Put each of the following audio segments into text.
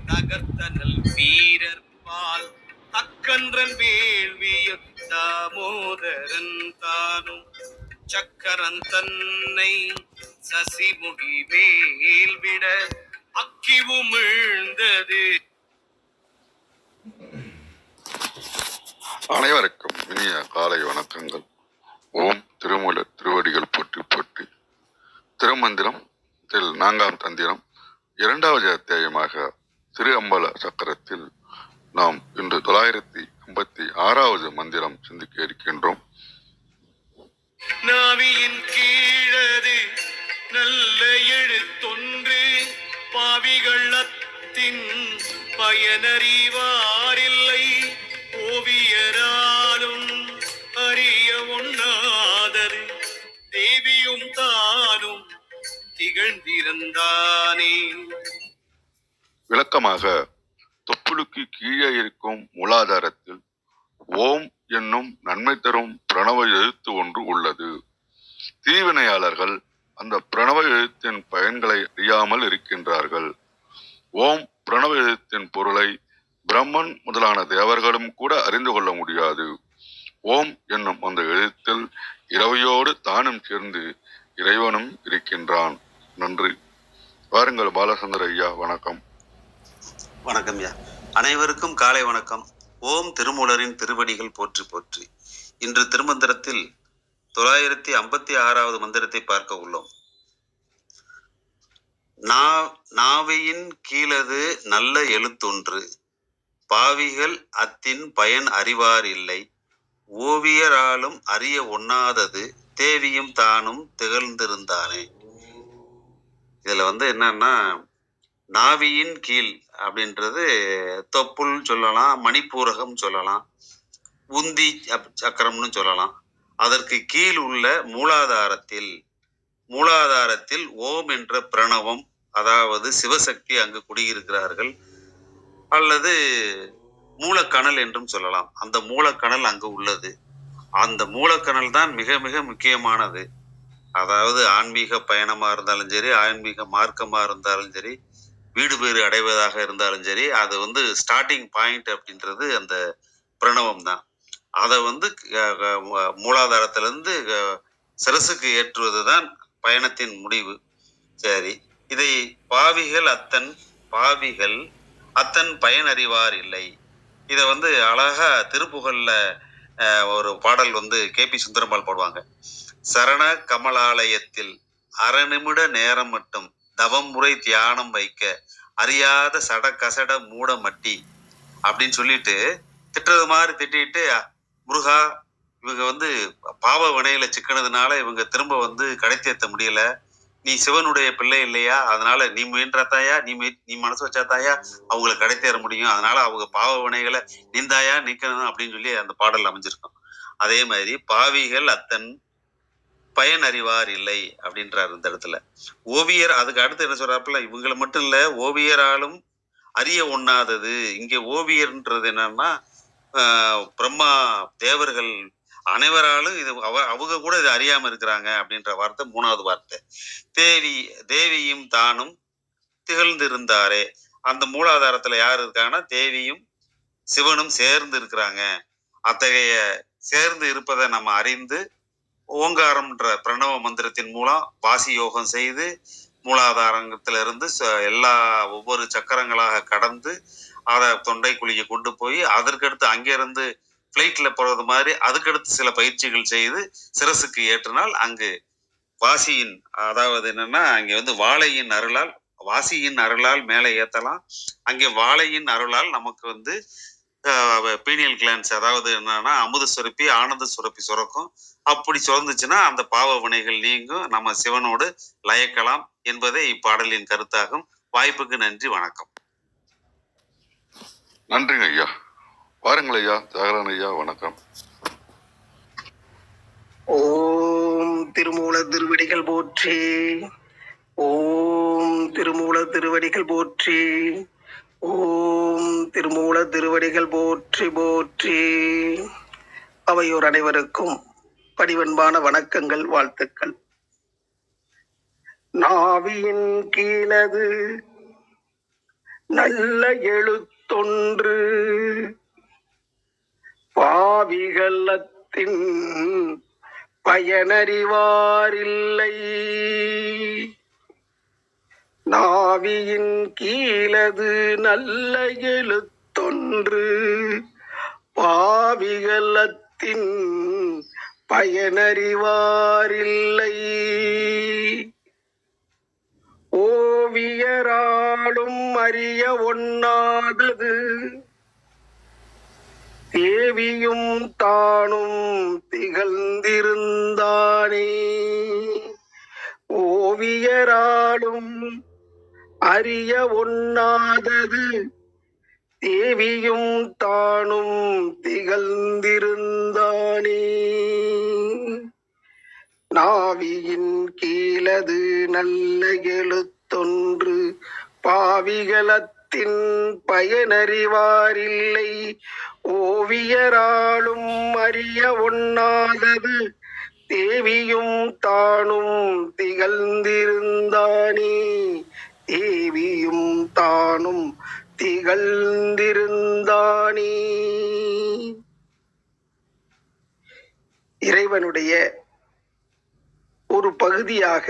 தகர்த்தனல் வீரர் பால் தக்கன்றன் வேள்விய தாமோதரன் தானும் சக்கரன் தன்னை சசிமுடி மேல் விட அக்கிவுமிழ்ந்தது. அனைவருக்கும் இனிய காலை வணக்கங்கள். ஓம் திருமூல திருவடிகள் போற்றி போற்றி. திருமந்திரம் 4ஆம் தந்திரம் 2வது அத்தியாயமாக திரு அம்பல சக்கரத்தில் நாம் இன்று 956வது மந்திரம் சிந்திக்க இருக்கின்றோம். நாவியின் கீழது நல்ல எழுத்தொன்று பாவிகள் அத்தின் பயனறிவாரில்லை ஓவியராலும் அறிய ஒண்ணாதது தேவியும் தானும் திகழ்ந்திருந்தானே. விளக்கமாக, தொப்புளுக்கு கீழே இருக்கும் மூலாதாரத்தில் ஓம் என்னும் நன்மை தரும் பிரணவ எழுத்து ஒன்று உள்ளது. தீவினையாளர்கள் அந்த பிரணவ எழுத்தின் பயன்களை அறியாமல் இருக்கின்றார்கள். ஓம் பிரணவ எழுத்தின் பொருளை பிரம்மன் முதலான தேவர்களும் கூட அறிந்து கொள்ள முடியாது. ஓம் என்னும் அந்த எழுத்தில் இரவையோடு தானும் சேர்ந்து இறைவனும் இருக்கின்றான். நன்றி. வாருங்கள் பாலச்சந்திர ஐயா. வணக்கம். வணக்கம் ஐயா. அனைவருக்கும் காலை வணக்கம். ஓம் திருமூலரின் திருவடிகள் போற்றி போற்றி. இன்று திருமந்திரத்தில் 956வது மந்திரத்தை பார்க்க உள்ளோம். நாவியின் கீழது நல்ல எழுத்தொன்று பாவிகள் அத்தின் பயன் அறிவார் இல்லை ஓவியராலும் அறிய ஒண்ணாதது தேவியும் தானும் திகழ்ந்திருந்தானே. இதுல என்னன்னா, நாவியின் கீழ் அப்படின்றது தொப்புள் சொல்லலாம், மணிப்பூரகம் சொல்லலாம், உந்தி சக்கரம்னு சொல்லலாம். அதற்கு கீழ் உள்ள மூலாதாரத்தில் ஓம் என்ற பிரணவம், அதாவது சிவசக்தி அங்கு குடியிருக்கிறார்கள். அல்லது மூலக்கணல் என்றும் சொல்லலாம். அந்த மூலக்கணல் அங்கு உள்ளது. அந்த மூலக்கணல் தான் மிக மிக முக்கியமானது. அதாவது ஆன்மீக பயணமா இருந்தாலும் சரி, ஆன்மீக மார்க்கமா இருந்தாலும் சரி, வீடு பேறு அடைவதாக இருந்தாலும் சரி, அது ஸ்டார்டிங் பாயிண்ட் அப்படின்றது அந்த பிரணவம் தான். அதை மூலாதாரத்திலிருந்து சிரசுக்கு ஏற்றுவது தான் பயணத்தின் முடிவு. சரி, இதை பாவிகள் அத்தன் பயன் அறிவார் இல்லை. இதை அழகா திருப்புகழ்ல ஒரு பாடல் KP சுந்தரம்பாள் பாடுவாங்க. சரண கமலாலயத்தில் அரைநிமிட நேரம் மட்டும் தவம் முறை தியானம் வைக்க அறியாத சட கசட மூட மட்டி அப்படின்னு சொல்லிட்டு திட்டுறது மாதிரி திட்டிட்டு, முருகா இவங்க பாவ வினையில சிக்கினதுனால இவங்க திரும்ப கடை தேத்த முடியல, நீ சிவனுடைய பிள்ளை இல்லையா, அதனால நீ முயன்றாத்தாயா, நீ மனசு வச்சாத்தாயா அவங்களை கடை தேர முடியும், அதனால அவங்க பாவ வினைகளை நீந்தாயா நீக்கணும் அப்படின்னு சொல்லி அந்த பாடல் அமைஞ்சிருக்கும். அதே மாதிரி பாவிகள் அத்தன் பயன் அறிவார் இல்லை அப்படின்றார் இந்த இடத்துல. ஓவியர் அதுக்கு அடுத்து என்ன சொல்றாப்புல, இவங்களை மட்டும் இல்ல ஓவியராலும் அறிய ஒண்ணாதது. இங்க ஓவியர்ன்றது என்னன்னா, பிரம்மா தேவர்கள் அனைவராலும் இது அவங்க கூட இது அறியாம இருக்கிறாங்க அப்படின்ற வார்த்தை 3வது வார்த்தை. தேவியும் தானும் திகழ்ந்திருந்தாரே. அந்த மூலாதாரத்துல யார் இருக்காங்கன்னா, தேவியும் சிவனும் சேர்ந்து இருக்கிறாங்க. அத்தகைய சேர்ந்து இருப்பதை நம்ம அறிந்து ஓங்காரம்ன்ற பிரணவ மந்திரத்தின் மூலம் வாசி யோகம் செய்து மூலாதாரத்திலிருந்து ஒவ்வொரு சக்கரங்களாக கடந்து அதை தொண்டை குழியை கொண்டு போய் அதற்கடுத்து அங்கிருந்து பிளைட்ல போறது மாதிரி அதுக்கடுத்து சில பயிற்சிகள் செய்து சிரசுக்கு ஏற்றினால் அங்கு வாசியின், அதாவது என்னன்னா, அங்கே வாசியின் அருளால் மேலே ஏத்தலாம். அங்கே வாழையின் அருளால் நமக்கு பீனியல் கிளான்ஸ், அதாவது என்னன்னா அமுத சுரப்பி ஆனந்த சுரப்பி சுரக்கும். அப்படி சுரந்துச்சுன்னா அந்த பாவ வினைகள் நீங்கும், நம்ம சிவனோடு லயக்கலாம் என்பதே இப்பாடலின் கருத்தாகும். வாய்ப்புக்கு நன்றி, வணக்கம். நன்றிங்க ஐயா. வாருங்கள் ஐயா. ஜாகரன் ஐயா. வணக்கம். ஓம் திருமூல திருவடிகள் போற்றி. ஓம் திருமூல திருவடிகள் போற்றி. ஓம் திருமூல திருவடிகள் போற்றி போற்றி. அவையோர் அனைவருக்கும் பணிவன்பான வணக்கங்கள், வாழ்த்துக்கள். நாவியின் கீழது நல்ல எழுத்தொன்று பாவிகளத்தின் பயனறிவாரில்லை. நாவியின் கீழது நல்ல எழுத்தொன்று பாவிகளத்தின் பயனறிவாரில்லை. ஓவியராலும் அறிய ஒண்ணாதது தேவியும் தானும் திகழ்ந்திருந்தானே. ஓவியராலும் அறிய ஒண்ணாதது தேவியும் தானும் திகழ்ந்திருந்தானே. நாவியின் கீழது நல்ல எழுத்தொன்று பாவிகளத்தின் பயனறிவாரில்லை. ஓவியராலும் அறிய ஒண்ணாதது தேவியும் தானும் திகழ்ந்திருந்தானே. தேவியும் தானும் திகழ்ந்திருந்தானே. இறைவனுடைய ஒரு பகுதியாக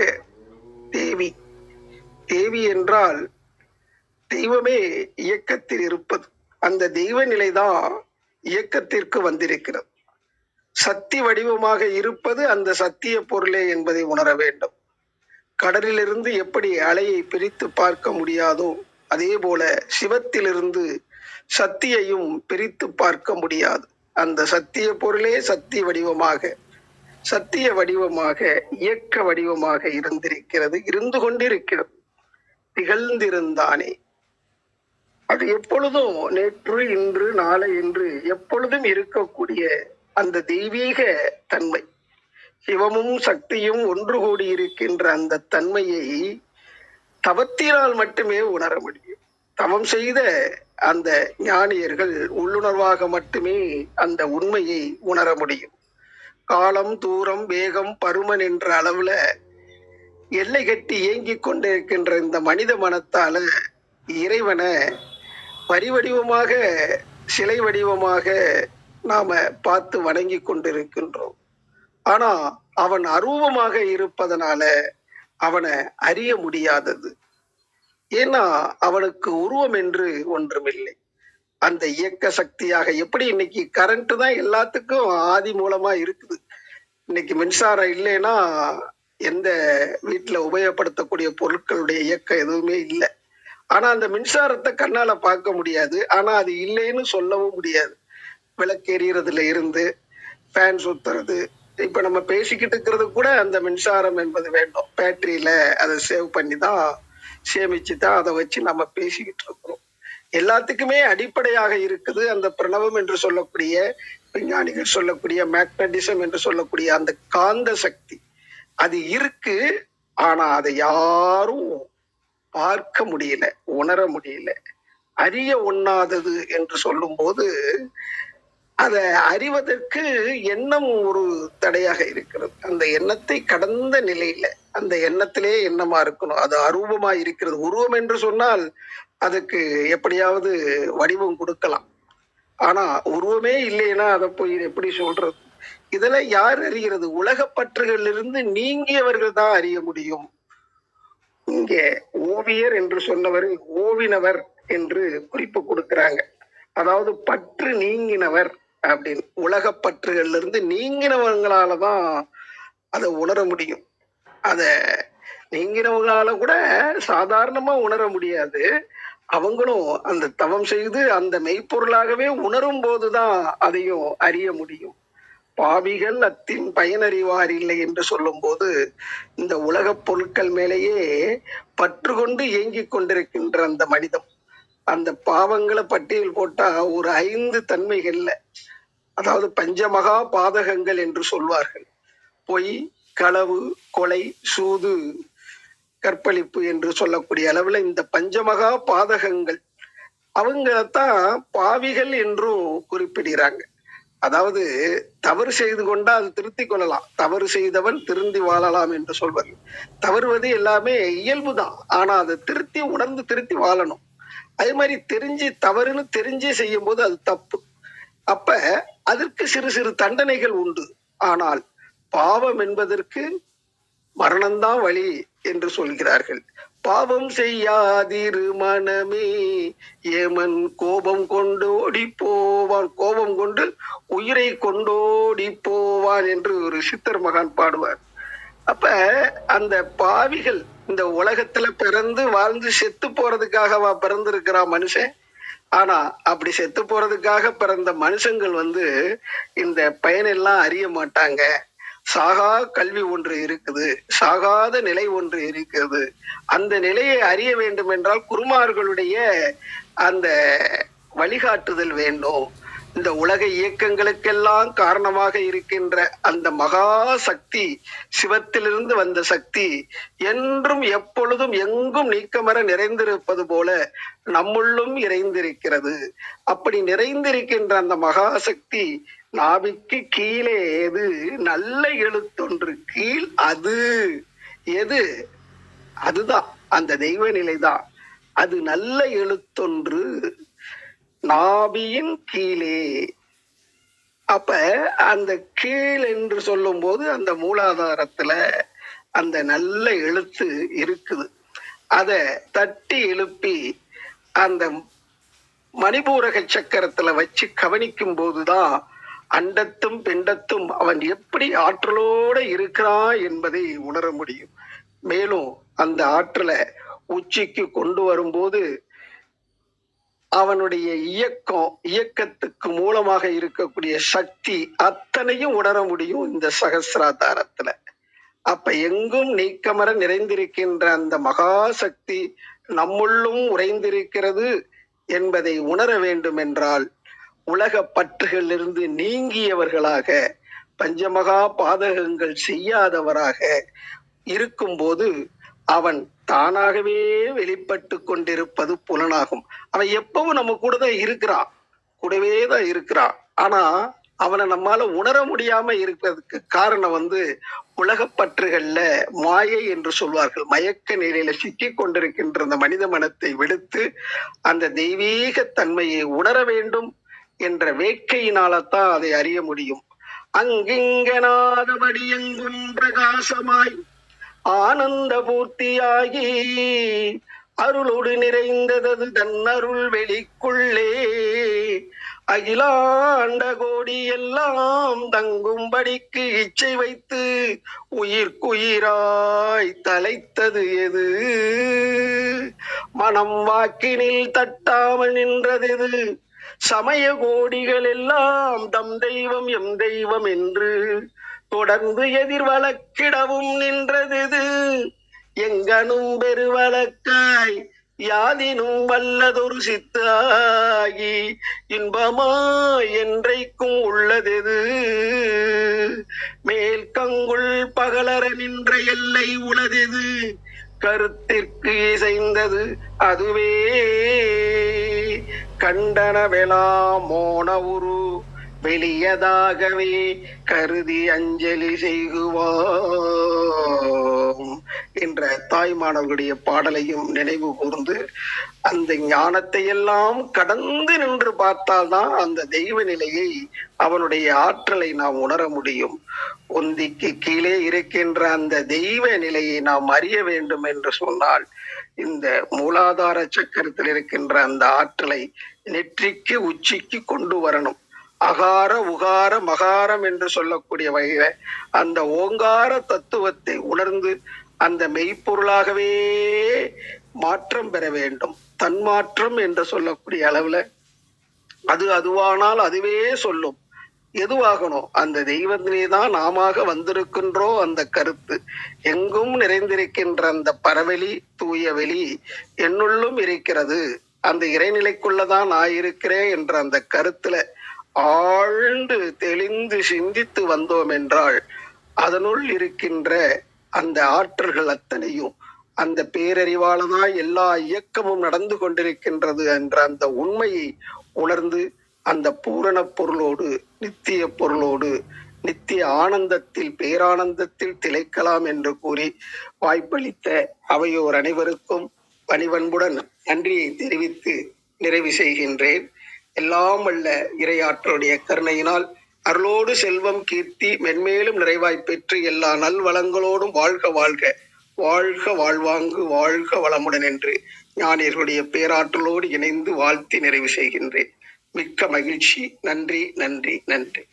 தேவி. தேவி என்றால் தெய்வமே இயக்கத்தில் இருப்பது. அந்த தெய்வ நிலைதான் இயக்கத்திற்கு வந்திருக்கிறது. சக்தி வடிவமாக இருப்பது அந்த சத்திய பொருளே என்பதை உணர வேண்டும். கடலிலிருந்து எப்படி அலையை பிரித்து பார்க்க முடியாதோ அதே போல சிவத்திலிருந்து சக்தியையும் பிரித்து பார்க்க முடியாது. அந்த சத்திய பொருளே சக்தி வடிவமாக, சத்திய வடிவமாக, இயக்க வடிவமாக இருந்திருக்கிறது, இருந்து கொண்டிருக்கிறது. திகழ்ந்திருந்தானே. அது எப்பொழுதும் நேற்று இன்று நாளை என்று எப்பொழுதும் இருக்கக்கூடிய அந்த தெய்வீக தன்மை, சிவமும் சக்தியும் ஒன்று கூடி இருக்கின்ற அந்த தன்மையை தவத்தினால் மட்டுமே உணர முடியும். தவம் செய்த அந்த ஞானியர்கள் உள்ளுணர்வாக மட்டுமே அந்த உண்மையை உணர முடியும். காலம், தூரம், வேகம், பருமன் என்ற அளவுல எல்லை கட்டி இயங்கிக் கொண்டிருக்கின்ற இந்த மனித மனத்தால இறைவனை வடிவமாக, சிலை வடிவமாக நாம பார்த்து வணங்கி கொண்டிருக்கின்றோம். ஆனா அவன் அரூபமாக இருப்பதனால அவனை அறிய முடியாதது. ஏன்னா அவனுக்கு உருவம் என்று ஒன்றுமில்லை. அந்த இயக்க சக்தியாக எப்படி இன்னைக்கு கரண்ட் தான் எல்லாத்துக்கும் ஆதி மூலமா இருக்குது. இன்னைக்கு மின்சாரம் இல்லைன்னா எந்த வீட்டுல உபயோகப்படுத்தக்கூடிய பொருட்களுடைய இயக்கம் எதுவுமே இல்லை. ஆனா அந்த மின்சாரத்தை கண்ணால பார்க்க முடியாது. ஆனா அது இல்லைன்னு சொல்லவும் முடியாது. விளக்கு எரியறதுல இருந்து ஃபேன் சுத்துறது, இப்ப நம்ம பேசிக்கிட்டு இருக்கிறது கூட அந்த மின்சாரம் என்பது வேண்டும். பேட்டரியில அதை சேவ் பண்ணி தான், சேமிச்சு தான் அதை வச்சு நம்ம பேசிக்கிட்டு இருக்கிறோம். எல்லாத்துக்குமே அடிப்படையாக இருக்குது அந்த பிரணவம் என்று சொல்லக்கூடிய, விஞ்ஞானிகள் சொல்லக்கூடிய மேக்னட்டிசம் என்று சொல்லக்கூடிய அந்த காந்த சக்தி. அது இருக்கு. ஆனா அதை யாரும் பார்க்க முடியல, உணர முடியல. அறிய ஒண்ணாதது என்று சொல்லும் போது அதை அறிவதற்கு எண்ணம் ஒரு தடையாக இருக்கிறது. அந்த எண்ணத்தை கடந்த நிலையில, அந்த எண்ணத்திலே எண்ணமா இருக்கணும். அது அரூபமா இருக்கிறது. உருவம் என்று சொன்னால் அதுக்கு எப்படியாவது வடிவம் கொடுக்கலாம். ஆனா உருவமே இல்லைன்னா அதை போய் எப்படி சொல்றது? இதெல்லாம் யார் அறிகிறது? உலகப்பற்றுகளிலிருந்து நீங்கியவர்கள் தான் அறிய முடியும். இங்கே ஓவியர் என்று சொன்னவர் ஓவினவர் என்று குறிப்பு கொடுக்கிறாங்க. அதாவது பற்று நீங்கினவர் அப்படின்னு. உலகப்பற்றுகள்ல இருந்து நீங்கினவங்களாலதான் அதை உணர முடியும். அத நீங்கினவங்களால கூட சாதாரணமா உணர முடியாது. அவங்களும் அந்த தவம் செய்து அந்த மெய்ப்பொருளாகவே உணரும் போதுதான் அதையும் அறிய முடியும். பாவிகள் அத்தின் பயனறிவார் இல்லை என்று சொல்லும் போது இந்த உலகப் பொருட்கள் மேலேயே பற்று கொண்டு இயங்கிக் கொண்டிருக்கின்ற அந்த மனிதம், அந்த பாவங்களை பட்டியல் போட்டா ஒரு 5 தன்மைகள்ல, அதாவது பஞ்சமகா பாதகங்கள் என்று சொல்வார்கள். பொய், களவு, கொலை, சூது, கற்பழிப்பு என்று சொல்லக்கூடிய அளவுல இந்த பஞ்சமகா பாதகங்கள் அவங்களைத்தான் பாவிகள் என்றும் குறிப்பிடுகிறாங்க. அதாவது தவறு செய்து கொண்டா அது திருத்திக் கொள்ளலாம், தவறு செய்தவன் திருந்தி வாழலாம் என்று சொல்வது. தவறுவது எல்லாமே இயல்புதான். ஆனா அதை திருத்தி உணர்ந்து திருத்தி வாழணும். அதே மாதிரி தவறுன்னு தெரிஞ்சே செய்யும் போது அது தப்பு. அப்ப அதற்கு சிறு சிறு தண்டனைகள் உண்டு. ஆனால் பாவம் என்பதற்கு மரணம்தான் வழி என்று சொல்கிறார்கள். பாவம் செய்யாதிரு மனமே, ஏமன் கோபம் கொண்டோடி போவான், கோபம் கொண்டு உயிரை கொண்டோடி போவான் என்று ஒரு சித்தர் மகான் பாடுவார். அப்ப அந்த பாவிகள் இந்த உலகத்துல பிறந்து வாழ்ந்து செத்து போறதுக்காகவா பிறந்திருக்கிறான் மனுஷன்? ஆனா அப்படி செத்து போறதுக்காக பிறந்த மனுஷங்கள் இந்த பயனெல்லாம் அறிய மாட்டாங்க. சாகா கல்வி ஒன்று இருக்குது, சாகாத நிலை ஒன்று இருக்கிறது. அந்த நிலையை அறிய வேண்டும் என்றால் குருமார்களுடைய அந்த வழிகாட்டுதல் வேண்டும். இந்த உலக இயக்கங்களுக்கெல்லாம் காரணமாக இருக்கின்ற அந்த மகா சக்தி, சிவத்திலிருந்து வந்த சக்தி என்றும் எப்பொழுதும் எங்கும் நீக்கமர நிறைந்திருப்பது போல நம்முள்ளும் நிறைந்திருக்கிறது. அப்படி நிறைந்திருக்கின்ற அந்த மகா சக்தி நாபிக்கு கீழே எது நல்ல எழுத்தொன்று கீழ், அது எது? அதுதான் அந்த தெய்வ நிலைதான். அது நல்ல எழுத்தொன்று நாபியின் கீழே. அப்ப அந்த கீழ் என்று சொல்லும் போது அந்த மூலாதாரத்துல அந்த நல்ல எழுத்து இருக்குது. அத தட்டி எழுப்பி அந்த மணிபூரக சக்கரத்துல வச்சு கவனிக்கும் போதுதான் அண்டத்தும் பிண்டத்தும் அவன் எப்படி ஆற்றலோட இருக்கிறான் என்பதை உணர முடியும். மேலும் அந்த ஆற்றலை உச்சிக்கு கொண்டு வரும்போது அவனுடைய இயக்கத்துக்கு மூலமாக இருக்கக்கூடிய சக்தி அத்தனையும் உணர முடியும் இந்த சகசிராதாரத்துல. அப்ப எங்கும் நீக்கமர நிறைந்திருக்கின்ற அந்த மகா சக்தி நம்முள்ளும் உறைந்திருக்கிறது என்பதை உணர வேண்டும் என்றால் உலக பற்றுகளிலிருந்து நீங்கியவர்களாக, பஞ்சமகா பாதகங்கள் செய்யாதவராக இருக்கும்போது அவன் தானாகவே வெளிப்பட்டு கொண்டிருப்பது புலனாகும். அவன் எப்பவும் நம்ம கூட தான் இருக்கிறான், கூடவே தான் இருக்கிறான். ஆனா அவனை நம்மால உணர முடியாம இருக்கிறதுக்கு காரணம் உலகப்பற்றுகள்ல மாயை என்று சொல்வார்கள். மயக்க நிலையில சிக்கி கொண்டிருக்கின்ற அந்த மனித மனத்தை விடுத்து அந்த தெய்வீக தன்மையை உணர வேண்டும் என்ற வேட்கையினால்தான் அதை அறிய முடியும். அங்கிங்கனாதபடி எங்கும் பிரகாசமாய் ஆனந்த பூர்த்தியாகி அருளோடு நிறைந்தது தன்னருள் வெளிக்குள்ளே அகிலாண்ட கோடி எல்லாம் தங்கும்படிக்கு இச்சை வைத்து உயிர்க்குயிராய் தலைத்தது எது? மனம் வாக்கினில் தட்டாமல் நின்றது எது? சமய கோடிகள் எல்லாம் தம் தெய்வம் எம் தெய்வம் என்று தொடர்ந்து எதிர் வழக்கிடவும் நின்றது. எங்கனும் பெருவழக்காய் யாதினும் வல்லதொரு சித்தாகி இன்பமாய் என்றைக்கும் உள்ளதெது? மேல் கங்குள் பகலர நின்ற எல்லை உளதெது? கருத்திற்கு இசைந்தது அதுவே கண்டனவெலாம் மோன உரு வெளியதாகவே கருதி அஞ்சலி செய்குவாம் என்ற தாய்மானவர்களுடைய பாடலையும் நினைவு கூர்ந்து அந்த ஞானத்தை எல்லாம் கடந்து நின்று பார்த்தால்தான் அந்த தெய்வ நிலையை, அவனுடைய ஆற்றலை நாம் உணர முடியும். ஒந்திக்கு கீழே இருக்கின்ற அந்த தெய்வ நிலையை நாம் அறிய வேண்டும் என்று சொன்னால் இந்த மூலாதார சக்கரத்தில் இருக்கின்ற அந்த ஆற்றலை நெற்றிக்கு உச்சிக்கு கொண்டு வரணும். அகார உகார மகாரம் என்று சொல்லக்கூடிய வகையில அந்த ஓங்கார தத்துவத்தை உணர்ந்து அந்த மெய்ப்பொருளாகவே மாற்றம் பெற வேண்டும். தன்மாற்றம் என்று சொல்லக்கூடிய அளவுல அதுவானால் அதுவே சொல்லும். எதுவாகணும்? அந்த தெய்வத்திலே தான் நாம வந்திருக்கின்றோம். அந்த கருத்து எங்கும் நிறைந்திருக்கின்ற அந்த பரவெளி தூய வெளி என்னுள்ளும் இருக்கிறது, அந்த இறைநிலைக்குள்ளதான் நான் இருக்கிறேன் என்ற அந்த கருத்துல ஆழ்ந்து தெளிந்து சிந்தித்து வந்தோம் என்றால் அதனுள் இருக்கின்ற அந்த ஆற்றல்கள் அத்தனையும் அந்த பேரறிவாலதான் எல்லா இயக்கமும் நடந்து கொண்டிருக்கின்றது என்ற அந்த உண்மையை உணர்ந்து அந்த பூரண பொருளோடு நித்திய பொருளோடு நித்திய ஆனந்தத்தில் பேரானந்தத்தில் திளைக்கலாம் என்று கூறி வாய்ப்பளித்த அவையோர் அனைவருக்கும் பணிவன்புடன் நன்றியை தெரிவித்து நிறைவு செய்கின்றேன். எல்லாம் வல்ல இறையாற்றலுடைய கருணையினால் அருளோடு செல்வம் கீர்த்தி மென்மேலும் நிறைவாய் பெற்று எல்லா நல்வளங்களோடும் வாழ்க வாழ்க, வாழ்க வாழ்வாங்கு, வாழ்க வளமுடன் என்று ஞானியர்களுடைய பேராற்றலோடு இணைந்து வாழ்த்தி நிறைவு செய்கின்றேன். மிக்க மகிழ்ச்சி. நன்றி, நன்றி, நன்றி.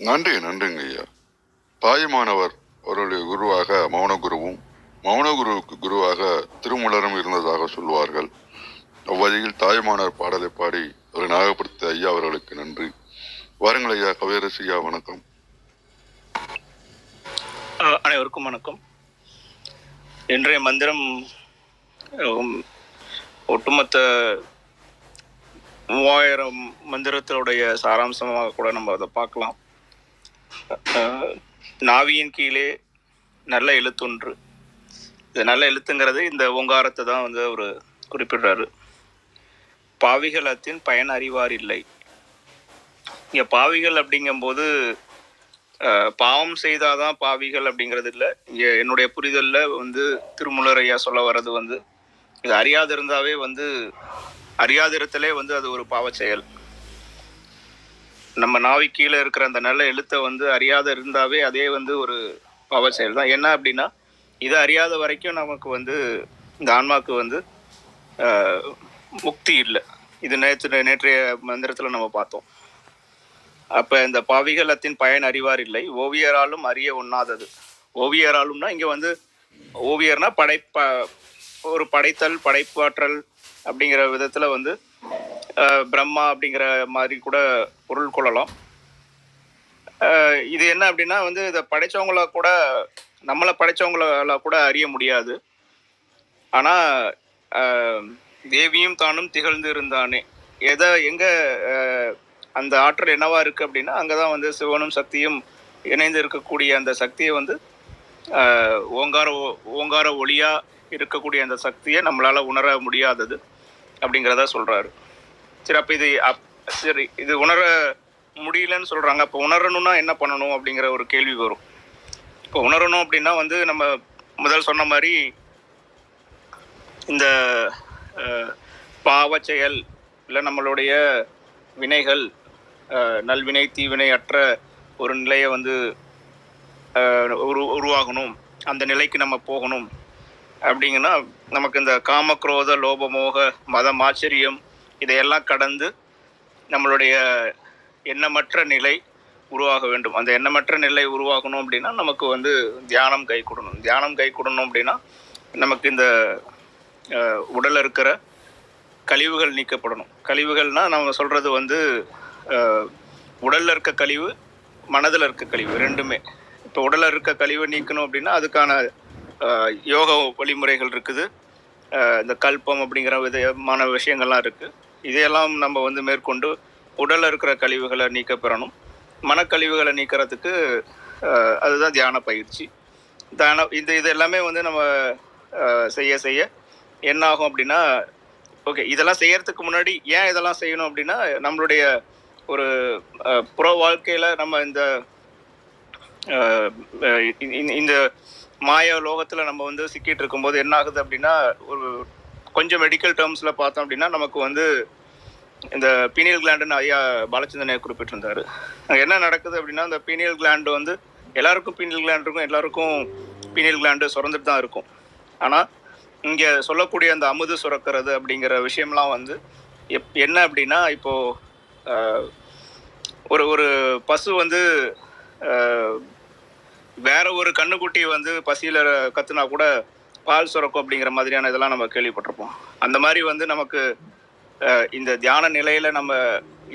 நன்றிங்க ஐயா. தாயுமானவர் அவருடைய குருவாக மௌனகுருவும், மௌனகுருவுக்கு குருவாக திருமூலரும் இருந்ததாக சொல்வார்கள். அவ்வகையில் தாயுமானவர் பாடலை பாடி ஒரு ஞாபகப்படுத்த ஐயா அவர்களுக்கு நன்றி. வாருங்கள் ஐயா. கவியரசு ஐயா, வணக்கம். அனைவருக்கும் வணக்கம். இன்றைய மந்திரம் ஒட்டுமொத்த 3000 மந்திரத்தினுடைய சாராம்சமாக கூட நம்ம அதை பார்க்கலாம். நாவியின் கீழே நல்ல எழுத்தொன்று. இது நல்ல எழுத்துங்கிறது இந்த ஓங்காரத்தை தான் வந்து அவர் குறிப்பிடுறாரு. பாவிகளத்தின் பயன் அறிவார் இல்லை. இங்கே பாவிகள் அப்படிங்கும்போது பாவம் செய்தாதான் பாவிகள் அப்படிங்கிறது இல்லை. இங்கே என்னுடைய புரிதலில் வந்து திருமூலர் ஐயா சொல்ல வர்றது வந்து இது அறியாதிருந்தாவே வந்து அறியாதிருத்தலே வந்து அது ஒரு பாவச் செயல். நம்ம நாவி கீழே இருக்கிற அந்த நல்ல எழுத்தை வந்து அறியாத இருந்தாவே அதே வந்து ஒரு பாவச் செயல் தான். என்ன அப்படின்னா இதை அறியாத வரைக்கும் நமக்கு வந்து இந்த ஆன்மாவுக்கு வந்து முக்தி இல்லை. இது நேற்றைய மந்திரத்தில் நம்ம பார்த்தோம். அப்போ இந்த பாவிகளத்தின் பயன் அறிவார் இல்லை, ஓவியராலும் அறிய ஒண்ணாதது. ஓவியராலும்னா இங்கே வந்து ஓவியர்னா ஒரு படைத்தல், படைப்பாற்றல் அப்படிங்கிற விதத்தில் வந்து பிரம்மா அப்படிங்கிற மாதிரி கூட பொருள் கொள்ளலாம். இது என்ன அப்படின்னா வந்து இதை படைத்தவங்கள கூட, நம்மளை படைத்தவங்கள கூட அறிய முடியாது. ஆனால் தேவியும் தானும் திகழ்ந்து இருந்தானே, எங்கே அந்த ஆற்றல் என்னவா இருக்குது அப்படின்னா அங்கே தான் வந்து சிவனும் சக்தியும் இணைந்து இருக்கக்கூடிய அந்த சக்தியை வந்து ஓங்கார ஒளியாக இருக்கக்கூடிய அந்த சக்தியை நம்மளால் உணர முடியாதது அப்படிங்கிறத சொல்கிறாரு. சரி, அப்போ இது உணர முடியலன்னு சொல்கிறாங்க. அப்போ உணரணும்னா என்ன பண்ணணும் அப்படிங்கிற ஒரு கேள்வி வரும். இப்போ உணரணும் அப்படின்னா வந்து நம்ம முதல் சொன்ன மாதிரி இந்த பாவச் செயல் இல்லை நம்மளுடைய வினைகள், நல்வினை தீவினை அற்ற ஒரு நிலையை வந்து உருவாகணும். அந்த நிலைக்கு நம்ம போகணும் அப்படிங்கன்னா நமக்கு இந்த காம, குரோத, லோப, மோக, மதம், ஆச்சரியம் இதையெல்லாம் கடந்து நம்மளுடைய எண்ணமற்ற நிலை உருவாக வேண்டும். அந்த எண்ணமற்ற நிலை உருவாகணும் அப்படின்னா நமக்கு வந்து தியானம் கை கொடுணும். தியானம் கை கொடுணும் அப்படின்னா நமக்கு இந்த உடலில் இருக்கிற கழிவுகள் நீக்கப்படணும். கழிவுகள்னால் நம்ம சொல்கிறது வந்து உடலில் இருக்க கழிவு, மனதில் இருக்க கழிவு ரெண்டுமே. இப்போ உடலில் இருக்க கழிவை நீக்கணும் அப்படின்னா அதுக்கான யோக வழிமுறைகள் இருக்குது. இந்த கல்பம் அப்படிங்கிற விதமான விஷயங்கள்லாம் இருக்குது. இதையெல்லாம் நம்ம வந்து மேற்கொண்டு உடலில் இருக்கிற கழிவுகளை நீக்க பெறணும். மனக்கழிவுகளை நீக்கிறதுக்கு அதுதான் தியான பயிற்சி. இது எல்லாமே வந்து நம்ம செய்ய செய்ய என்ன ஆகும் அப்படின்னா, ஓகே, இதெல்லாம் செய்யறதுக்கு முன்னாடி ஏன் இதெல்லாம் செய்யணும் அப்படின்னா நம்மளுடைய ஒரு புற வாழ்க்கையில் நம்ம இந்த மாய லோகத்தில் நம்ம வந்து சிக்கிட்டு இருக்கும்போது என்ன ஆகுது அப்படின்னா, ஒரு கொஞ்சம் மெடிக்கல் டேர்ம்ஸில் பார்த்தோம் அப்படின்னா நமக்கு வந்து இந்த பீனியல் கிளாண்டுன்னு ஐயா பாலச்சந்திரனை குறிப்பிட்டிருந்தார். அங்கே என்ன நடக்குது அப்படின்னா, இந்த பீனியல் கிளாண்டு வந்து எல்லாருக்கும் பீனியல் கிளாண்டு இருக்கும், எல்லாருக்கும் பீனியல் கிளாண்டு சுரந்துட்டு தான் இருக்கும். ஆனால் இங்கே சொல்லக்கூடிய அந்த அமுது சுரக்கிறது அப்படிங்கிற விஷயம்லாம் வந்து என்ன அப்படின்னா, இப்போது ஒரு பசு வந்து வேற ஒரு கண்ணுக்குட்டி வந்து பசியில் கத்துனா கூட பால் சுரக்கும் அப்படிங்கிற மாதிரியான இதெல்லாம் நம்ம கேள்விப்பட்டிருப்போம். அந்த மாதிரி வந்து நமக்கு இந்த தியான நிலையில் நம்ம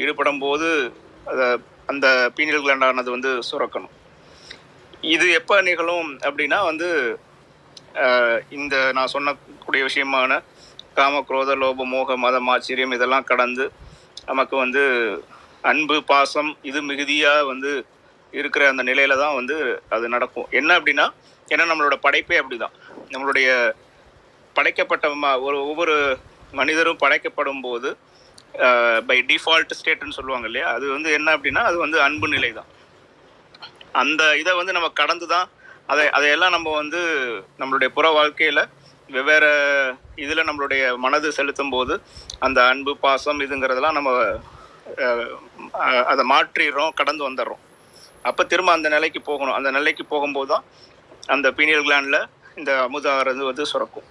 ஈடுபடும் போது அந்த பீனியல் கிளாண்டானது வந்து சுரக்கணும். இது எப்போ நிகழும் அப்படின்னா வந்து இந்த நான் சொன்னக்கூடிய விஷயமான காம, குரோத, லோப, மோக, மதம், ஆச்சரியம் இதெல்லாம் கடந்து நமக்கு வந்து அன்பு, பாசம் இது மிகுதியாக வந்து இருக்கிற அந்த நிலையில தான் வந்து அது நடக்கும். என்ன அப்படின்னா, ஏன்னா நம்மளோட படைப்பே அப்படிதான். நம்மளுடைய படைக்கப்பட்ட ஒவ்வொரு மனிதரும் படைக்கப்படும் போது பை டிஃபால்ட் ஸ்டேட்னு சொல்லுவாங்க இல்லையா, அது வந்து என்ன அப்படின்னா அது வந்து அன்பு நிலை தான். அந்த இதை வந்து நம்ம கடந்து தான் அதையெல்லாம் நம்ம வந்து நம்மளுடைய புற வாழ்க்கையில் வெவ்வேறு இதில் நம்மளுடைய மனது செலுத்தும் போது அந்த அன்பு பாசம் இதுங்கிறதெல்லாம் நம்ம அதை மாற்றிடுறோம், கடந்து வந்துடுறோம். அப்போ திரும்ப அந்த நிலைக்கு போகணும். அந்த நிலைக்கு போகும்போது தான் அந்த பீனியல் கிளாண்டில் இந்த அமுதாகிறது வந்து சுரக்கும்.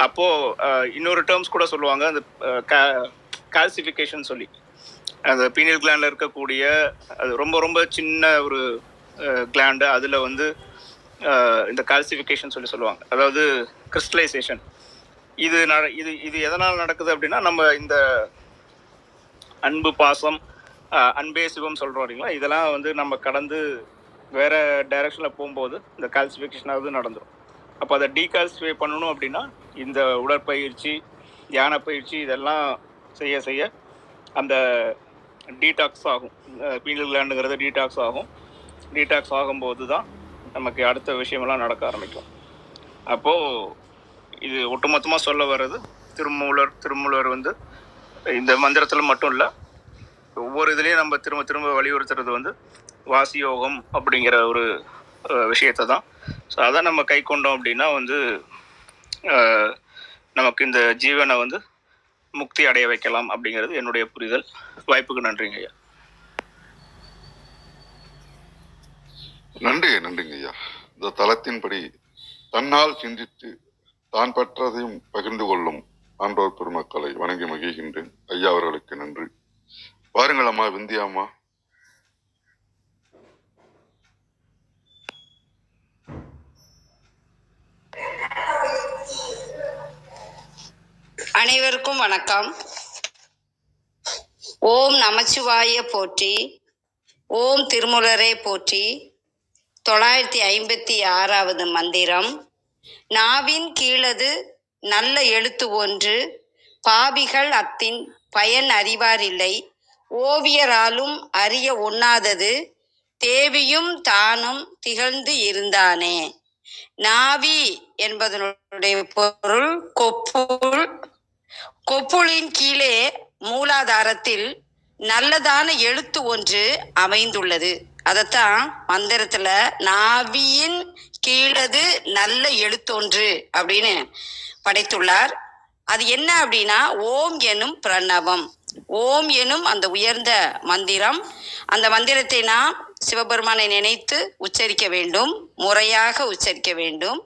அப்போது இன்னொரு டேர்ம்ஸ் கூட சொல்லுவாங்க, அந்த கால்சிஃபிகேஷன் சொல்லி. அந்த பீனியல் கிளாண்டில் இருக்கக்கூடிய அது ரொம்ப ரொம்ப சின்ன ஒரு கிளாண்டு, அதில் வந்து இந்த கால்சிஃபிகேஷன் சொல்லுவாங்க, அதாவது கிறிஸ்டலைசேஷன். இது இது எதனால் நடக்குது அப்படின்னா, நம்ம இந்த அன்பு பாசம் அன்பே சிவம் சொல்கிறோம் இல்லைங்களா, இதெல்லாம் வந்து நம்ம கடந்து வேறு டைரக்ஷனில் போகும்போது இந்த கால்சிஃபிகேஷனாவது நடந்துடும். அப்போ அதை டீகால்சிஃபை பண்ணணும் அப்படின்னா இந்த உடற்பயிற்சி, தியான பயிற்சி இதெல்லாம் செய்ய செய்ய அந்த டீடாக்ஸ் ஆகும். பீனியல் கிளாண்டுங்கிறது டீடாக்ஸ் ஆகும். டீடாக்ஸ் ஆகும்போது தான் நமக்கு அடுத்த விஷயமெல்லாம் நடக்க ஆரம்பிக்கும். அப்போது இது ஒட்டுமொத்தமாக சொல்ல வர்றது, திருமூலர் வந்து இந்த மந்திரத்தில் மட்டும் இல்லை, ஒவ்வொரு இதுலேயும் நம்ம திரும்ப திரும்ப வலியுறுத்துறது வந்து வாசியோகம் அப்படிங்கிற ஒரு விஷயத்தை தான். ஸோ அதை நம்ம கை கொண்டோம் அப்படின்னா வந்து நமக்கு இந்த ஜீவனை வந்து முக்தி அடைய வைக்கலாம் அப்படிங்கிறது என்னுடைய புரிதல். வாய்ப்புக்கு நன்றிங்க ஐயா. நன்றிங்க ஐயா. இந்த தளத்தின்படி தன்னால் சிந்தித்து தான் பெற்றதையும் பகிர்ந்து கொள்ளும் ஆண்டோர் பெருமக்களை வணங்கி மகிழ்கின்றேன். ஐயா அவர்களுக்கு நன்றி. வாருங்கள் அம்மா, விந்தியா அம்மா. அனைவருக்கும் வணக்கம். ஓம் நமச்சிவாய போற்றி, ஓம் திருமூலரே போற்றி. 956வது மந்திரம். நாவின் கீழது நல்ல எழுத்து ஒன்று, பாவிகள் அத்தின் பயன் அறிவாரில்லை. ஓவியராலும் அறிய ஒண்ணாதது, தேவியும் தானும் திகழ்ந்து இருந்தானே. நாவி என்பதனுடைய பொருள் கொப்புள். கொப்புளின் கீழே மூலாதாரத்தில் நல்லதான எழுத்து ஒன்று அமைந்துள்ளது. அதத்தான் மந்திரத்துல நாவியின் கீழது நல்ல எழுத்தொன்று அப்படின்னு படைத்துள்ளார். அது என்ன அப்படின்னா ஓம் எனும் பிரணவம். ஓம் எனும் அந்த உயர்ந்த மந்திரம். அந்த மந்திரத்தை நாம் சிவபெருமானை நினைத்து உச்சரிக்க வேண்டும், முறையாக உச்சரிக்க வேண்டும்.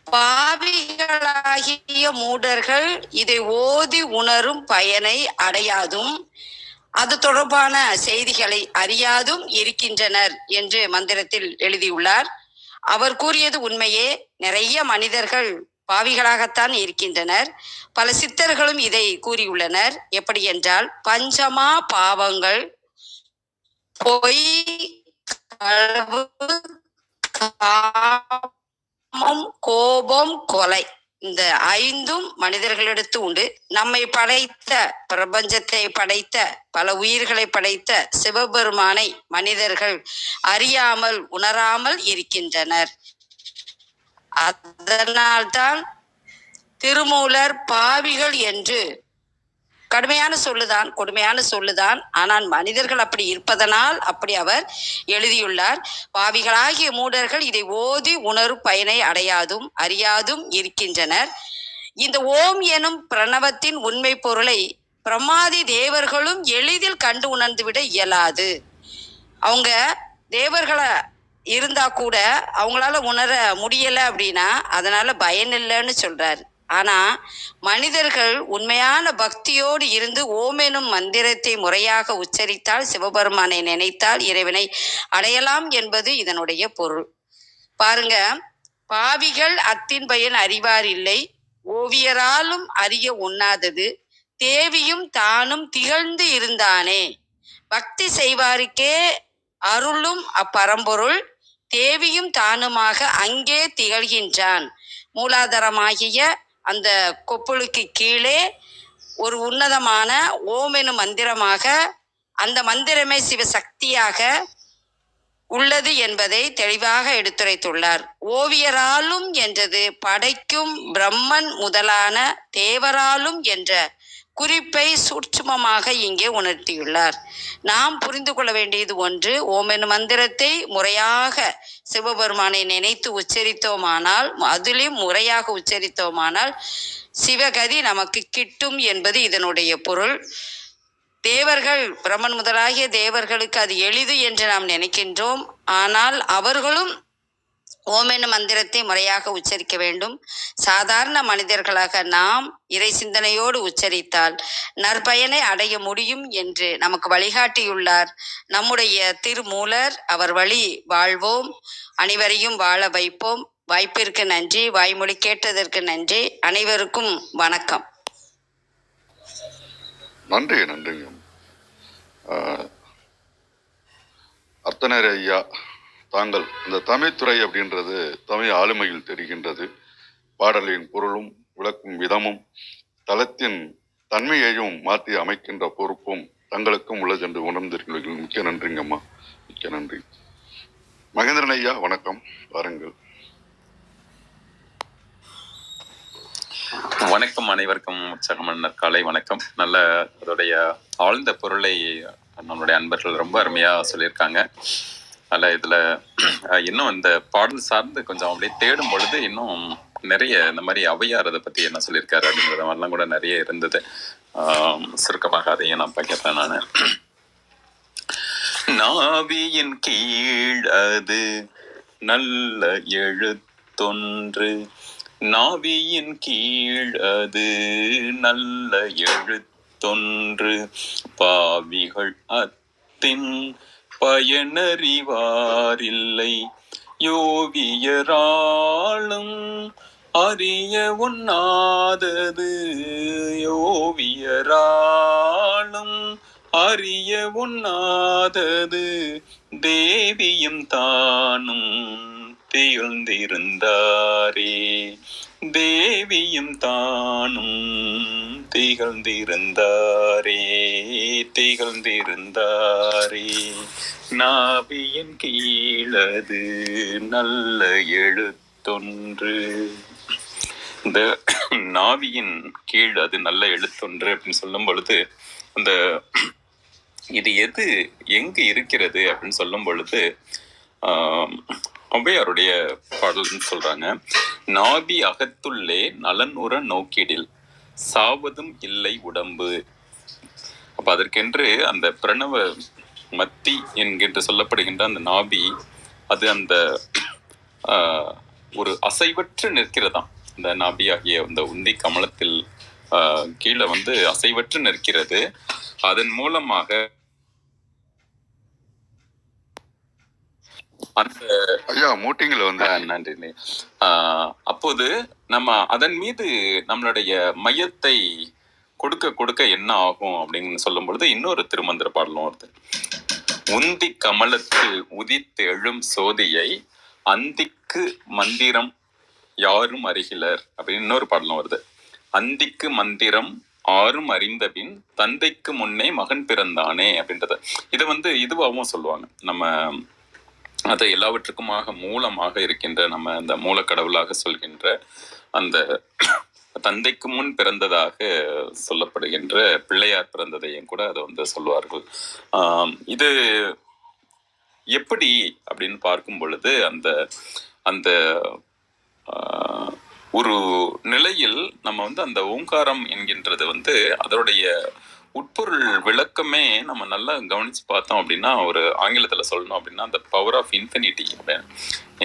பாவிகளாகிய மூடர்கள் இதை ஓதி உணரும் பயனை அடையாதும், அது தொடர்பான செய்திகளை அறியாதும் இருக்கின்றனர் என்று மந்திரத்தில் எழுதியுள்ளார். அவர் கூறியது உண்மையே. நிறைய மனிதர்கள் பாவிகளாகத்தான் இருக்கின்றனர். பல சித்தர்களும் இதை கூறியுள்ளனர். எப்படி என்றால், பஞ்சமா பாவங்கள், பொய், களவு, காமம், கோபம், கொலை, இந்த 5ம் மனிதர்களிடத்து உண்டு. நம்மை படைத்த, பிரபஞ்சத்தை படைத்த, பல உயிர்களை படைத்த சிவபெருமானை மனிதர்கள் அறியாமல் உணராமல் இருக்கின்றனர். அதனால்தான் திருமூலர் பாவிகள் என்று கடுமையான சொல்லுதான், கொடுமையான சொல்லுதான். ஆனால் மனிதர்கள் அப்படி இருப்பதனால் அப்படி அவர் எழுதியுள்ளார். பாவிகளாகிய மூடர்கள் இதை ஓதி உணரும் பயனை அடையாதும் அறியாதும் இருக்கின்றனர். இந்த ஓம் எனும் பிரணவத்தின் உண்மை பொருளை பிரமாதி தேவர்களும் எளிதில் கண்டு உணர்ந்துவிட இயலாது. அவங்க தேவர்களை இருந்தா கூட அவங்களால உணர முடியல அப்படின்னா அதனால பயன் இல்லைன்னு சொல்றாரு. ஆனா மனிதர்கள் உண்மையான பக்தியோடு இருந்து ஓம் எனும் மந்திரத்தை முறையாக உச்சரித்தால், சிவபெருமானை நினைத்தால் இறைவனை அடையலாம் என்பது இதனுடைய பொருள். பாருங்க, பாவிகள் அத்தின் பயன் அறிவார் இல்லை, ஓவியராலும் அறிய ஒண்ணாதது, தேவியும் தானும் திகழ்ந்து இருந்தானே. பக்தி செய்வாருக்கே அருளும் அப்பரம்பொருள் தேவியும் தானுமாக அங்கே திகழ்கின்றான். மூலாதாரமாகிய அந்த கொப்புளுக்கு கீழே ஒரு உன்னதமான ஓம் எனும் மந்திரமாக, அந்த மந்திரமே சிவசக்தியாக உள்ளது என்பதை தெளிவாக எடுத்துரைத்துள்ளார். ஓவியராலும் என்றது படைக்கும் பிரம்மன் முதலான தேவராலும் என்ற குறிப்பை சூட்சுமமாக இங்கே உணர்த்தியுள்ளார். நாம் புரிந்து கொள்ள வேண்டியது ஒன்று, ஓம் என்னும் மந்திரத்தை முறையாக சிவபெருமானை நினைத்து உச்சரித்தோமானால், அதிலும் முறையாக உச்சரித்தோமானால் சிவகதி நமக்கு கிட்டும் என்பது இதனுடைய பொருள். தேவர்கள், பிரம்மன் முதலாகிய தேவர்களுக்கு அது எளிது என்று நாம் நினைக்கின்றோம். ஆனால் அவர்களும் ஓம் என்னும் மந்திரத்தை முறையாக உச்சரிக்க வேண்டும். சாதாரண மனிதர்களாக நாம் இறை சிந்தனையோடு உச்சரித்தால் நற்பயனை அடைய முடியும் என்று நமக்கு வழிகாட்டியுள்ளார் நம்முடைய திருமூலர். அவர் வழி வாழ்வோம், அனைவரையும் வாழ வைப்போம். வாய்ப்பிற்கு நன்றி, வாய்மொழி கேட்டதற்கு நன்றி. அனைவருக்கும் வணக்கம். நன்றிங்க. அர்த்தநேர ஐயா, தாங்கள் இந்த தமிழ்துறை அப்படின்றது தமிழ் ஆளுமையில் தெரிகின்றது. பாடலின் பொருளும் விளக்கும் விதமும் தளத்தின் தன்மையையும் மாற்றி அமைக்கின்ற பொறுப்பும் தங்களுக்கும் உள்ளது என்று உணர்ந்திருக்கிறீர்கள். மிக்க நன்றிங்கம்மா, மிக்க நன்றி. மகேந்திரன் ஐயா வணக்கம், வாருங்கள். வணக்கம், அனைவருக்கும் உற்சாகமன்னர் காலை வணக்கம். நல்ல அதோடைய ஆழ்ந்த பொருளை நம்மளுடைய அன்பர்கள் ரொம்ப அருமையா சொல்லியிருக்காங்க. அதில் இதில் இன்னும் இந்த பாடல் சார்ந்து கொஞ்சம் அப்படியே தேடும் பொழுது இன்னும் நிறைய இந்த மாதிரி ஔவையார் அதை பற்றி என்ன சொல்லியிருக்காரு அப்படிங்கிறத மாதிரிலாம் கூட நிறைய இருந்தது. சுருக்கமாக அதையும் நான் பகிர்றேன். நான் நாவியின் கீழ் அது நல்ல எழுத்தொன்று, நாவியின் கீழ் அது நல்ல எழுத்தொன்று, பாவிகள் அத்தின் பயனறிவாரில்லை, யோகியராளும் அறிய உண்ணாதது, யோவியராளும் அறிய உண்ணாதது, தேவியும் தானும் திகழ்ந்திருந்தாரே, தேவியும் தானும் திகழ்ந்திருந்தாரே, திகழ்ந்திருந்தாரே, நாவியின் கீழது நல்ல எழுத்தொன்று. இந்த நாவியின் கீழ் அது நல்ல எழுத்தொன்று அப்படின்னு சொல்லும் பொழுது, அந்த இது எங்கு இருக்கிறது அப்படின்னு சொல்லும் பொழுது ஔவையாருடைய பாடல்னு சொல்றாங்க. நாவி அகத்துள்ளே நலன் உற நோக்கிடில் சாவதும் இல்லை உடம்பு. அப்ப அதற்கென்று அந்த பிரணவ மத்தி என்கின்ற சொல்லப்படுகின்ற அந்த நாபி, அது அந்த ஒரு அசைவற்று நிற்கிறதாம். இந்த நாபி ஆகிய அந்த உந்தி கமலத்தில் கீழே அசைவற்று நிற்கிறது. அதன் மூலமாக அந்த நன்றி. அப்போது நம்ம அதன் மீது நம்மளுடைய மையத்தை கொடுக்க கொடுக்க என்ன ஆகும் அப்படின்னு சொல்லும் பொழுது இன்னொரு திருமந்திர பாடலும் வருது. உந்தி கமலத்து உதித்து எழும் சோதியை அந்திக்கு மந்திரம் யாரும் அறிகிலர் அப்படின்னு இன்னொரு பாடலும் வருது. அந்திக்கு மந்திரம் ஆறும் அறிந்தபின் தந்தைக்கு முன்னே மகன் பிறந்தானே அப்படின்றத இதை இதுவாகவும் சொல்லுவாங்க. நம்ம அதை எல்லாவற்றுக்குமாக மூலமாக இருக்கின்ற நம்ம அந்த மூலக்கடவுளாக சொல்கின்ற அந்த தந்தைக்கு முன் பிறந்ததாக சொல்லப்படுகின்ற பிள்ளையார் பிறந்ததையும் கூட அதை சொல்லுவார்கள். இது எப்படி அப்படின்னு பார்க்கும் பொழுது அந்த அந்த ஒரு நிலையில் நம்ம அந்த ஓங்காரம் என்கின்றது அதனுடைய உட்பொருள் விளக்கமே நம்ம நல்லா கவனிச்சு பார்த்தோம் அப்படின்னா, ஒரு ஆங்கிலத்துல சொல்லணும் அப்படின்னா அந்த பவர் ஆஃப் இன்ஃபினிட்டி,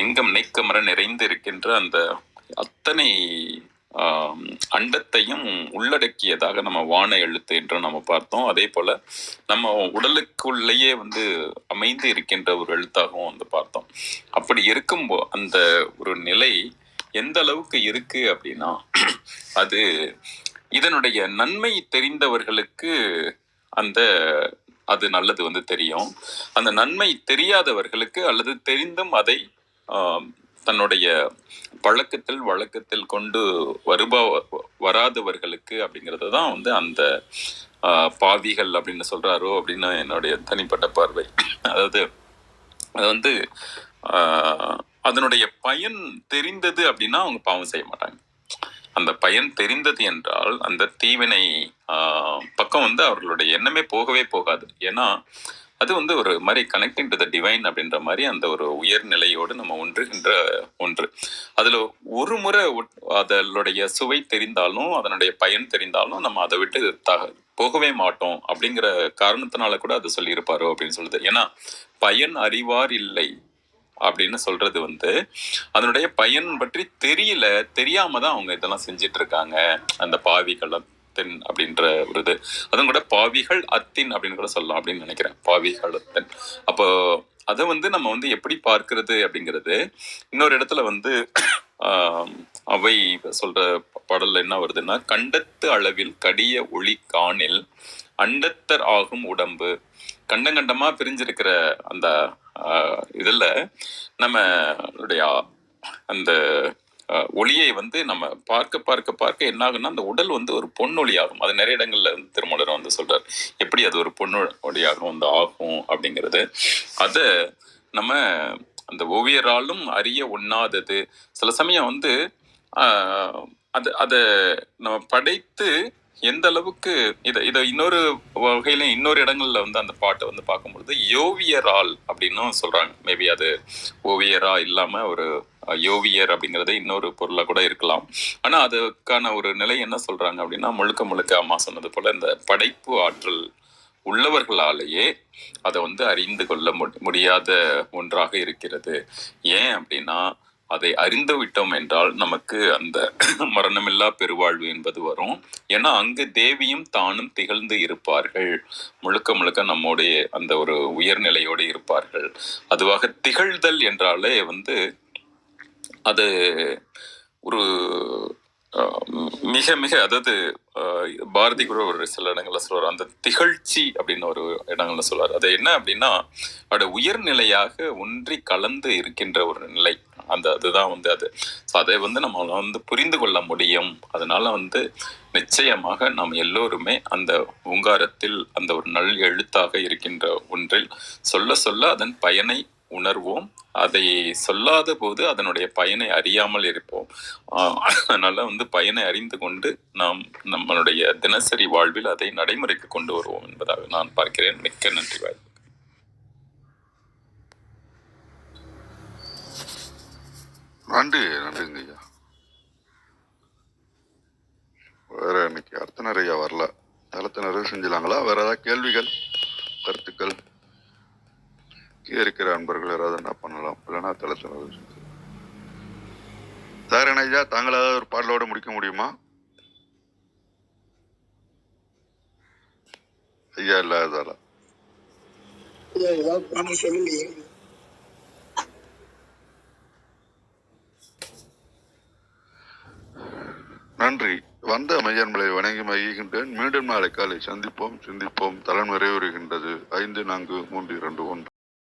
எங்கும் நீக்கமர நிறைந்து இருக்கின்ற அந்த அத்தனை அண்டத்தையும் உள்ளடக்கியதாக நம்ம வான எழுத்து என்று நம்ம பார்த்தோம். அதே போல நம்ம உடலுக்குள்ளேயே அமைந்து இருக்கின்ற ஒரு எழுத்தாகவும் பார்த்தோம். அப்படி இருக்கும்போ அந்த ஒரு நிலை எந்த அளவுக்கு இருக்கு அப்படின்னா, அது இதனுடைய நன்மை தெரிந்தவர்களுக்கு அது நல்லது தெரியும். அந்த நன்மை தெரியாதவர்களுக்கு அல்லது தெரிந்தும் அதை தன்னுடைய வழக்கத்தில் கொண்டு வராதவர்களுக்கு அப்படிங்கிறது தான் அந்த பாவிகள் அப்படின்னு சொல்றாரோ அப்படின்னு என்னுடைய தனிப்பட்ட பார்வை. அதாவது அது அதனுடைய பயன் தெரிந்தது அப்படின்னா அவங்க பாவம் செய்ய மாட்டாங்க. அந்த பயன் தெரிந்தது என்றால் அந்த தீவினை பக்கம் வந்து அவர்களுடைய எண்ணமே போகவே போகாது. ஏன்னா அது வந்து ஒரு மாதிரி கனெக்டிங் டு த டிவைன் அப்படின்ற மாதிரி அந்த ஒரு உயர்நிலையோடு நம்ம ஒன்றுகின்ற ஒன்று. அதுல ஒரு முறை அதனுடைய சுவை தெரிந்தாலும் அதனுடைய பயன் தெரிந்தாலும் நம்ம அதை விட்டு போகவே மாட்டோம் அப்படிங்கிற காரணத்தினால கூட அது சொல்லியிருப்பாரோ அப்படின்னு சொல்லுது. ஏன்னா பயன் அறிவார் இல்லை அப்படின்னு சொல்றது வந்து அதனுடைய பயன் பற்றி தெரியல, தெரியாம தான் அவங்க இதெல்லாம் செஞ்சிட்டு இருக்காங்க. அந்த பாவிகள் அத்தின் அப்படின்ற ஒரு இது, அதுவும் கூட பாவிகள் அத்தின் அப்படின்னு கூட சொல்லலாம் அப்படின்னு நினைக்கிறேன். பாவிகள் அத்தின். அப்போ அதை வந்து நம்ம வந்து எப்படி பார்க்கிறது அப்படிங்கிறது இன்னொரு இடத்துல வந்து அவை சொல்ற பாடல்ல என்ன வருதுன்னா, கண்டத்து அளவில் கடிய ஒளி காணில் அண்டத்தர் ஆகும் உடம்பு. கண்டமா பிரிஞ்சிருக்கிற அந்த இதுல நம்மளுடைய அந்த ஒளியை வந்து நம்ம பார்க்க என்ன ஆகும்னா அந்த உடல் வந்து ஒரு பொன்னொழி ஆகும். அது நிறைய இடங்கள்ல திருமூலர் வந்து சொல்றாரு எப்படி அது ஒரு பொன்னொழியாகும் வந்து ஆகும் அப்படிங்கிறது. அத நம்ம அந்த ஓவியராலும் அறிய ஒண்ணாதது. சில சமயம் வந்து அதை நம்ம படைத்து எந்த அளவுக்கு இதை இன்னொரு வகையில இன்னொரு இடங்கள்ல வந்து அந்த பாட்டை வந்து பார்க்கும்பொழுது யோவியரால் அப்படின்னும் சொல்றாங்க. மேபி அது ஓவியரா இல்லாம ஒரு யோவியர் அப்படிங்கிறது இன்னொரு பொருளா கூட இருக்கலாம். ஆனா அதுக்கான ஒரு நிலை என்ன சொல்றாங்க அப்படின்னா, முழுக்க அம்மா சொன்னது போல இந்த படைப்பு ஆற்றல் உள்ளவர்களாலேயே அதை வந்து அறிந்து கொள்ள முடியாத ஒன்றாக இருக்கிறது. ஏன் அப்படின்னா அதை அறிந்து விட்டோம் என்றால் நமக்கு அந்த மரணமில்லா பெருவாழ்வு என்பது வரும். ஏன்னா அங்கு தேவியும் தானும் திகழ்ந்து இருப்பார்கள். முழுக்க நம்முடைய அந்த ஒரு உயர்நிலையோடு இருப்பார்கள். அதுவாக திகழ்தல் என்றாலே வந்து அது ஒரு மிக அதாவது பாரதி கூட ஒரு சில இடங்கள்ல சொல்றாரு, அந்த திகழ்ச்சி அப்படின்னு ஒரு இடங்கள்ல சொல்றாரு. அது என்ன அப்படின்னா அதோட உயர்நிலையாக ஒன்றி கலந்து இருக்கின்ற ஒரு நிலை. அதுதான் வந்து அது. அதை வந்து நம்ம வந்து புரிந்து கொள்ள முடியும். அதனால வந்து நிச்சயமாக நாம் எல்லோருமே அந்த ஓங்காரத்தில் அந்த ஒரு நல் எழுத்தாக இருக்கின்ற ஒன்றில் சொல்ல அதன் பயனை உணர்வோம். அதை சொல்லாத போது அதனுடைய பயனை அறியாமல் இருப்போம். அதனால வந்து பயனை அறிந்து கொண்டு நாம் நம்மளுடைய தினசரி வாழ்வில் அதை நடைமுறைக்கு கொண்டு வருவோம் என்பதாக நான் பார்க்கிறேன். மிக்க நன்றி. வாழ்வு. நன்றிங்க ஐயா. வேற இன்னைக்கு அர்த்தனர் ஐயா வரல. தளத்தை நிறைவு செஞ்சிலாங்களா? வேற ஏதாவது கேள்விகள், கருத்துக்கள் இருக்கிற அன்பர்கள் யாராவது என்ன பண்ணலாம்? இல்லைன்னா தளத்தை நிறைவு செஞ்சு சார் என்ன ஐயா, தாங்கள் ஏதாவது ஒரு பாடலோட முடிக்க முடியுமா? ஐயா இல்லாததால நன்றி. வந்த மையன்களை வணங்கி மகிழ்கின்றேன். மீண்டும் நாளை காலை சந்திப்போம், சிந்திப்போம். தலை நிறைவுறுகின்றது. 5, 4, 3, 2, 1.